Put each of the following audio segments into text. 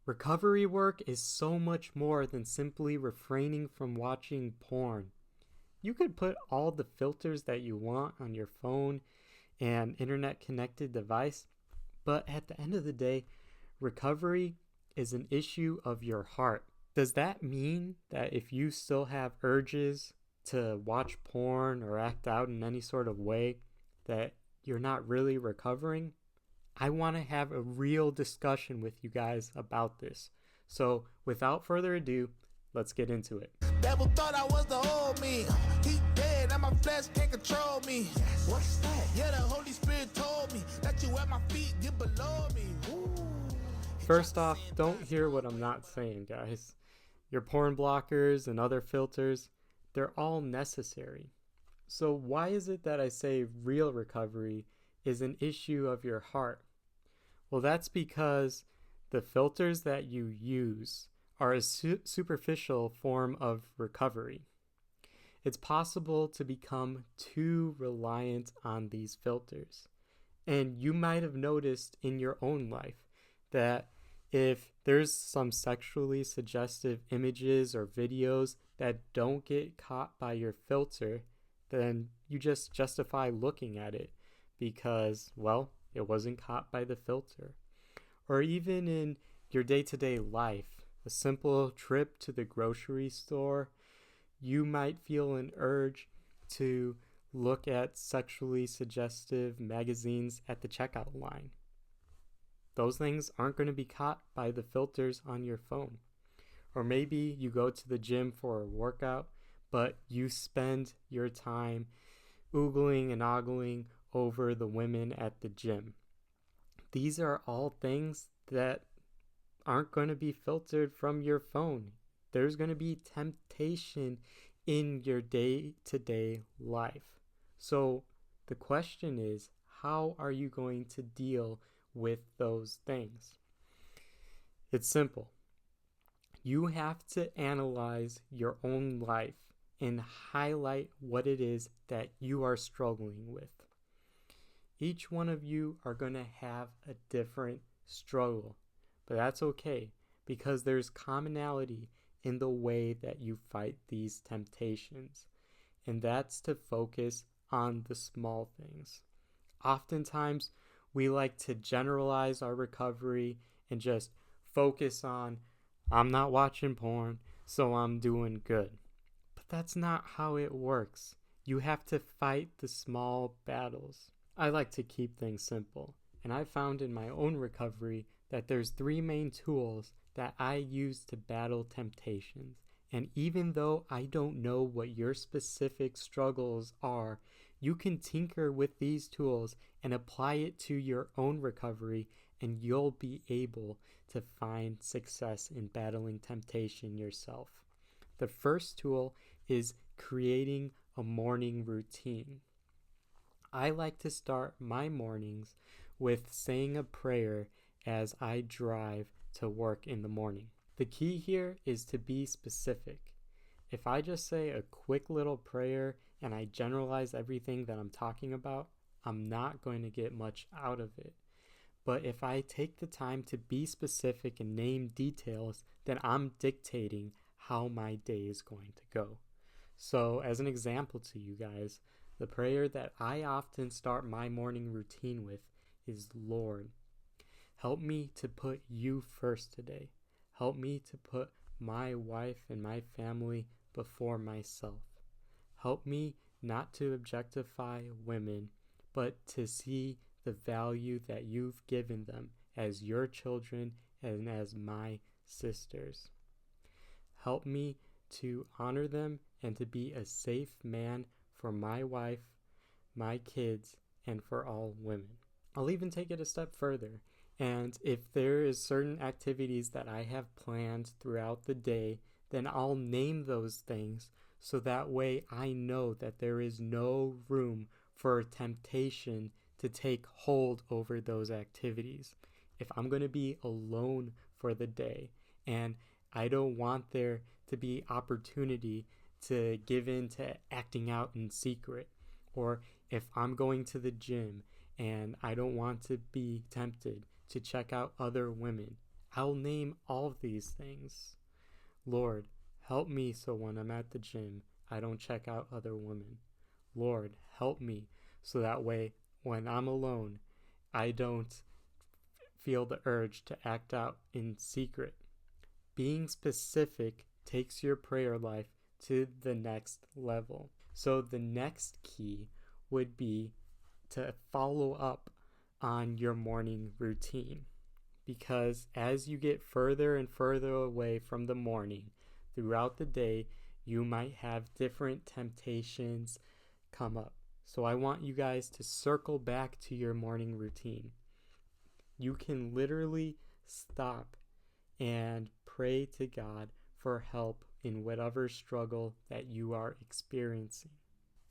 Recovery work is so much more than simply refraining from watching porn. You could put all the filters that you want on your phone and internet connected device, but at the end of the day, recovery is an issue of your heart. Does that mean that if you still have urges to watch porn or act out in any sort of way, that you're not really recovering? I want to have a real discussion with you guys about this. So, without further ado, let's get into it. Devil thought I was the old me. He dead, and my flesh can't control me. What's that? Yeah, the Holy Spirit told me that you at my feet, get below me. Ooh. First off, don't hear what I'm not saying, guys. Your porn blockers and other filters, they're all necessary. So why is it that I say real recovery is an issue of your heart? Well, that's because the filters that you use are a superficial form of recovery. It's possible to become too reliant on these filters. And you might have noticed in your own life that if there's some sexually suggestive images or videos that don't get caught by your filter, then you just justify looking at it because, well, it wasn't caught by the filter. Or even in your day-to-day life, a simple trip to the grocery store, you might feel an urge to look at sexually suggestive magazines at the checkout line. Those things aren't going to be caught by the filters on your phone. Or maybe you go to the gym for a workout, but you spend your time oogling and ogling over the women at the gym. These are all things that aren't going to be filtered from your phone. There's going to be temptation in your day-to-day life. So the question is, how are you going to deal with those things? It's simple. You have to analyze your own life and highlight what it is that you are struggling with. Each one of you are going to have a different struggle, but that's okay because there's commonality in the way that you fight these temptations, and that's to focus on the small things. Oftentimes, we like to generalize our recovery and just focus on, I'm not watching porn, so I'm doing good. But that's not how it works. You have to fight the small battles. I like to keep things simple, and I found in my own recovery that there's 3 main tools that I use to battle temptations. And even though I don't know what your specific struggles are, you can tinker with these tools and apply it to your own recovery, and you'll be able to find success in battling temptation yourself. The first tool is creating a morning routine. I like to start my mornings with saying a prayer as I drive to work in the morning. The key here is to be specific. If I just say a quick little prayer and I generalize everything that I'm talking about, I'm not going to get much out of it. But if I take the time to be specific and name details, then I'm dictating how my day is going to go. So as an example to you guys, the prayer that I often start my morning routine with is, Lord, help me to put you first today. Help me to put my wife and my family before myself. Help me not to objectify women, but to see the value that you've given them as your children and as my sisters. Help me to honor them and to be a safe man for my wife, my kids, and for all women. I'll even take it a step further. And if there is certain activities that I have planned throughout the day, then I'll name those things so that way I know that there is no room for temptation to take hold over those activities. If I'm going to be alone for the day and I don't want there to be opportunity to give in to acting out in secret, or if I'm going to the gym and I don't want to be tempted to check out other women, I'll name all of these things. Lord, help me so when I'm at the gym, I don't check out other women. Lord, help me so that way when I'm alone, I don't feel the urge to act out in secret. Being specific takes your prayer life to the next level. So the next key would be to follow up on your morning routine. Because as you get further and further away from the morning, throughout the day, you might have different temptations come up. So I want you guys to circle back to your morning routine. You can literally stop and pray to God for help in whatever struggle that you are experiencing.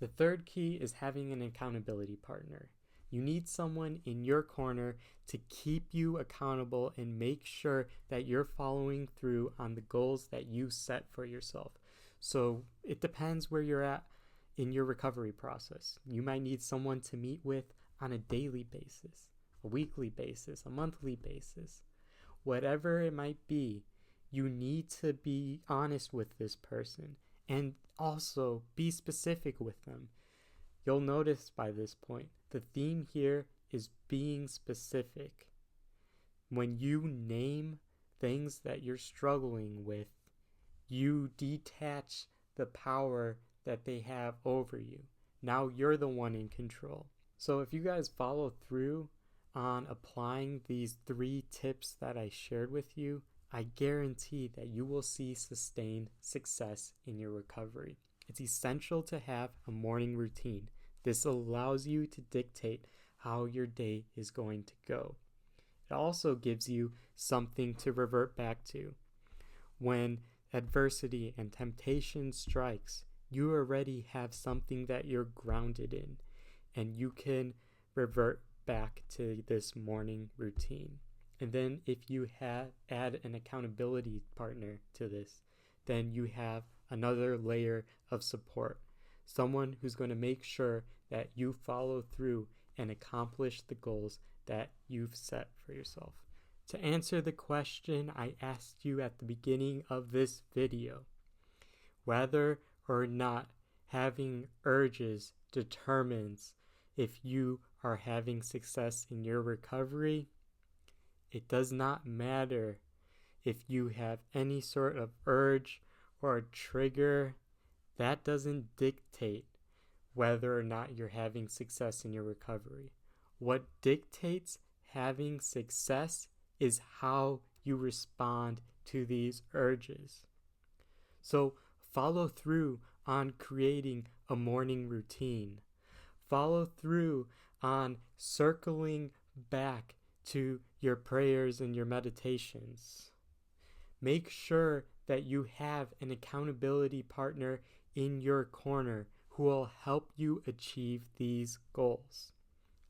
The third key is having an accountability partner. You need someone in your corner to keep you accountable and make sure that you're following through on the goals that you set for yourself. So it depends where you're at in your recovery process. You might need someone to meet with on a daily basis, a weekly basis, a monthly basis. Whatever it might be, you need to be honest with this person and also be specific with them. You'll notice by this point, the theme here is being specific. When you name things that you're struggling with, you detach the power that they have over you. Now you're the one in control. So if you guys follow through on applying these 3 tips that I shared with you, I guarantee that you will see sustained success in your recovery. It's essential to have a morning routine. This allows you to dictate how your day is going to go. It also gives you something to revert back to. When adversity and temptation strikes, you already have something that you're grounded in, and you can revert back to this morning routine. And then if you add an accountability partner to this, then you have another layer of support. Someone who's going to make sure that you follow through and accomplish the goals that you've set for yourself. To answer the question I asked you at the beginning of this video, whether or not having urges determines if you are having success in your recovery, it does not matter if you have any sort of urge or trigger. That doesn't dictate whether or not you're having success in your recovery. What dictates having success is how you respond to these urges. So follow through on creating a morning routine. Follow through on circling back to your prayers and your meditations. Make sure that you have an accountability partner in your corner who will help you achieve these goals.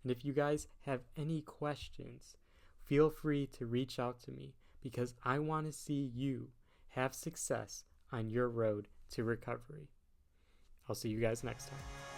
And if you guys have any questions, feel free to reach out to me because I want to see you have success on your road to recovery. I'll see you guys next time.